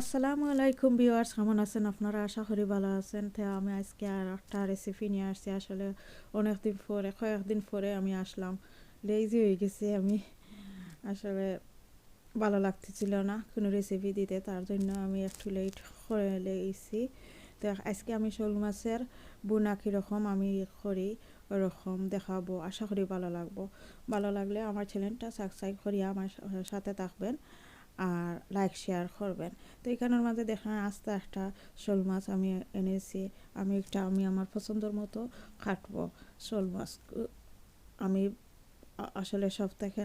আসসালামু আলাইকুম ভিউয়ার্স, কেমন আছেন আপনারা? আশা করি ভালো আছেন। তো আমি আজকে আর একটা রেসিপি নিয়ে আসছি। আসলে কয়েকদিন পরে আমি আসলাম, লেজি হয়ে গেছি আমি। আসলে ভালো লাগতেছিল না কোনো রেসিপি দিতে, তার জন্য আমি একটু লেট করে লেগেছি। তো আজকে আমি শোল মাছের বুনা কীরকম আমি করি ওরকম দেখাবো। আশা করি ভালো লাগলে আমার চ্যানেলটা সাবস্ক্রাইব করিয়া আমার সাথে থাকবেন আর লাইক শেয়ার করবেন। তো এখানের মাঝে দেখেন আস্তে একটা শোল মাছ আমি এনেছি। আমি আমার পছন্দের মতো কাটবো। শোল মাছ আমি আসলে সব থেকে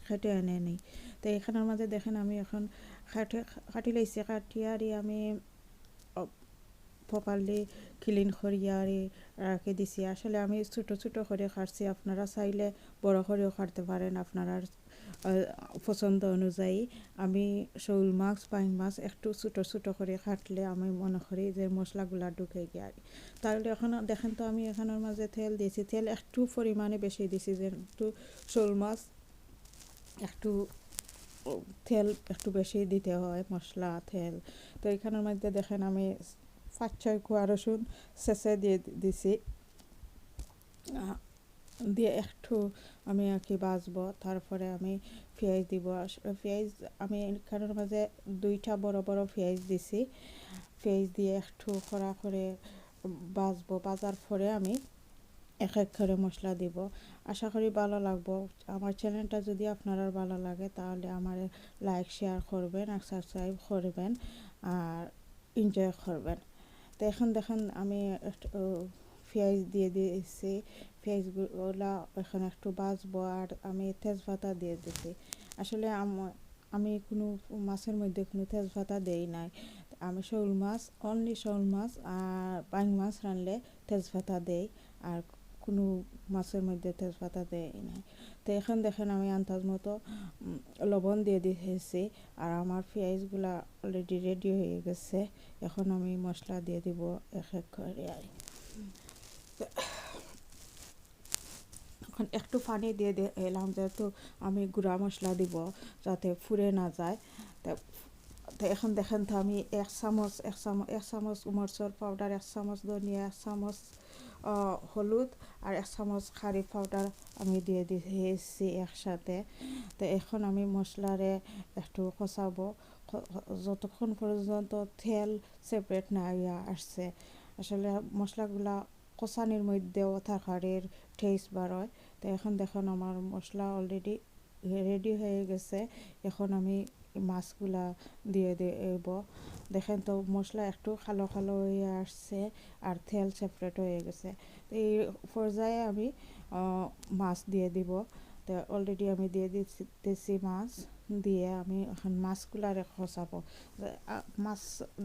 খেটে এনে নিই। তো এখানের মাঝে দেখেন আমি এখন কাটি লাইছি, কাটিয়ারি আমি প্রপারলি ক্লিন করিয়ারি রাখে দিছি। আসলে আমি ছোটো ছোটো করে কাটছি, আপনারা চাইলে বড় করেও কাটতে পারেন আপনারা পছন্দ অনুযায়ী। আমি শোল মাছ বাইং মাছ একটু ছোটো ছোটো করে কাটলে আমি মনে করি যে মশলাগুলা ঢুকে গিয়ে। তাহলে এখন দেখেন তো আমি এখানের মাঝে তেল দিয়েছি, তেল একটু পরিমাণে বেশি দিয়েছি, যে একটু শোল মাছ একটু তেল একটু বেশি দিতে হয়, মশলা তেল। তো এখানের মধ্যে দেখেন আমি 5-6 কোয়া রসুন শেষে দিয়ে দিছি, দিয়ে একটু আমি আর কি বাজবো। তারপরে আমি পেঁয়াজ দিব। পেঁয়াজ আমি এখানের মাঝে 2টা বড় বড় পেঁয়াজ দিছি। পেঁয়াজ দিয়ে একটু কড়া করে বাজবো। বাজার পরে আমি এক এক করে মশলা দিব। আশা করি ভালো লাগবো। আমার চ্যানেলটা যদি আপনারা ভালো লাগে তাহলে আমার লাইক শেয়ার করবেন আর সাবস্ক্রাইব করবেন আর এনজয় করবেন। তো এখন দেখেন আমি পেঁয়াজ দিয়ে দিয়েছি, পেঁয়াজগুলো এখন একটু বাজবো। আর আমি তেজপাতা দিয়ে দিয়েছি। আসলে আমি কোনো মাছের মধ্যে কোনো তেজপাতা দেই নাই। আমি শোল মাছ, অনলি শোল মাছ আর বাইং মাছ রানলে তেজপাতা দেই, আর কোনো মাছের মধ্যে তেজপাতা দেই নাই। তো এখন দেখেন আমি আন্দাজ মতো লবণ দিয়ে দিয়েছি, আর আমার পেঁয়াজগুলা অলরেডি রেডি হয়ে গেছে। এখন আমি মশলা দিয়ে দিব এক এক করে। এখন একটু পানি দিয়ে এলাম, যেহেতু আমি গুঁড়া মশলা দিব যাতে ফুরে না যায়। তো এখন দেখেন তো আমি এক চামচ মরচর পাউডার, 1 চামচ ধনিয়া, 1 চামচ হলুদ আর 1 চামচ কারি পাউডার আমি দিয়ে দিয়েছি একসাথে। তো এখন আমি মশলারে একটু কষাবো যতক্ষণ পর্যন্ত তেল সেপারেট না আসছে। আসলে মশলাগুলা কষানির মধ্যেও তরকারির টেস্ট বাড়য়। তো এখন দেখুন আমার মশলা অলরেডি রেডি হয়ে গেছে। এখন আমি মাছগুলা দিয়ে দেব। দেখেন তো মশলা একটু কালো কালো হয়ে আসছে আর তেল সেপারেট হয়ে গেছে। তো এই পর্যায়ে আমি মাছ দিয়ে দিব। তো অলরেডি আমি দিয়ে দিতেছি মাছ। দিয়ে আমি এখন মাছগুলারে কষাবো। মাছ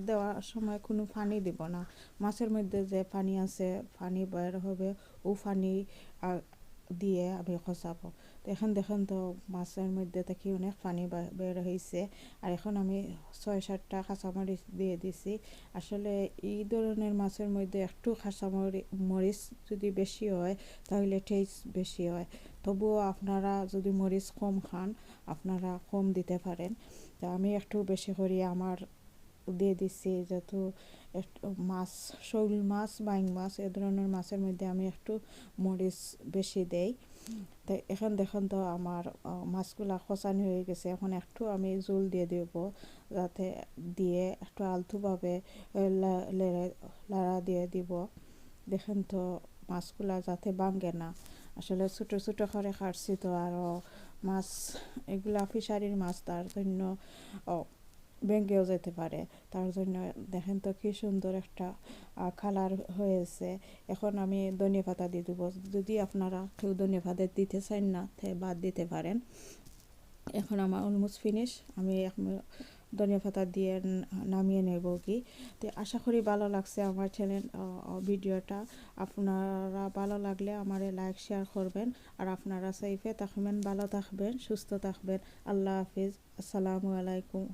দেওয়ার সময় কোনো পানি দিব না। মাছের মধ্যে যে পানি আছে, পানি বের হবে, ও পানি দিয়ে আমি কষাবো। তো এখন দেখেন তো মাছের মধ্যে থেকে অনেক পানি বের হয়েছে। আর এখন আমি 6-7টা কাঁচামরিচ দিয়ে দিছি। আসলে এই ধরনের মাছের মধ্যে একটু মরিচ যদি বেশি হয় তাহলে টেস্ট বেশি হয়। তবুও আপনারা যদি মরিচ কম খান আপনারা কম দিতে পারেন। তো আমি একটু বেশি করে আমার দিয়ে দিচ্ছি, যেহেতু মাছ শোল মাছ বাইং মাছ এ ধরনের মাছের মধ্যে আমি একটু মরিচ বেশি দেই। তো এখন দেখুন তো আমার মাছগুলা কষানি হয়ে গেছে। এখন একটু আমি জল দিয়ে দেব, যাতে দিয়ে একটু আলতুভাবে লাড়া দিয়ে দিব। দেখেন তো মাছগুলা যাতে ভাঙে না। আসলে ছোটো ছোটো করে কাটছি তো, আরও মাছ এগুলা ফিশারির মাছ, তার জন্য ভেঙেও যেতে পারে। তার জন্য দেখেন তো কি সুন্দর একটা কালার হয়েছে। এখন আমি ধনিয়া পাতা দিয়ে দেবো। যদি আপনারা কেউ ধনিয়া পাতা দিতে চান না বাদ দিতে পারেন। এখন আমার অলমোস্ট ফিনিশ। আমি ধনিয়া পাতা দিয়ে নামিয়ে নেব কি। তো আশা করি ভালো লাগছে আমার চ্যানেল ভিডিওটা। আপনারা ভালো লাগলে আমার লাইক শেয়ার করবেন। আর আপনারা সেফে থাকবেন, ভালো থাকবেন, সুস্থ থাকবেন। আল্লাহ হাফিজ। আসসালামু আলাইকুম।